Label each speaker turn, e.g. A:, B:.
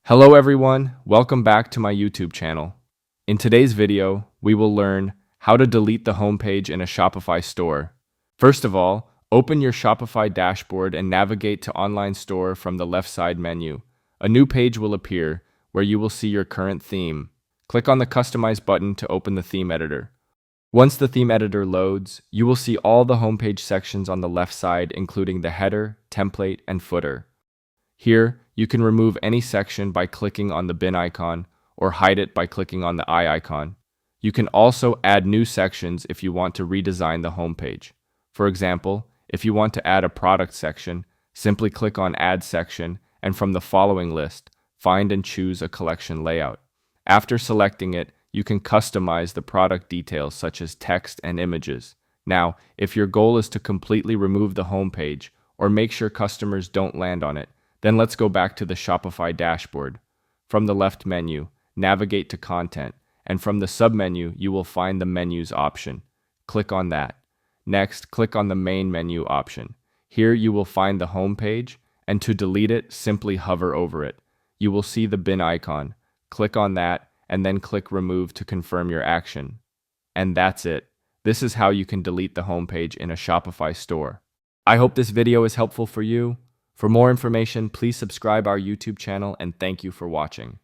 A: Hello everyone, welcome back to my YouTube channel. In today's video, we will learn how to delete the homepage in a Shopify store. First of all, open your Shopify dashboard and navigate to Online Store from the left side menu. A new page will appear where you will see your current theme. Click on the Customize button to open the theme editor. Once the theme editor loads, you will see all the homepage sections on the left side, including the header, template, and footer. Here, you can remove any section by clicking on the bin icon or hide it by clicking on the eye icon. You can also add new sections if you want to redesign the homepage. For example, if you want to add a product section, simply click on Add Section and from the following list, find and choose a collection layout. After selecting it, you can customize the product details such as text and images. Now, if your goal is to completely remove the homepage or make sure customers don't land on it, then let's go back to the Shopify dashboard. From the left menu, navigate to Content, and from the submenu, you will find the Menus option. Click on that. Next, click on the Main Menu option. Here you will find the home page, and to delete it, simply hover over it. You will see the bin icon. Click on that, and then click Remove to confirm your action. And that's it. This is how you can delete the homepage in a Shopify store. I hope this video is helpful for you. For more information, please subscribe our YouTube channel and thank you for watching.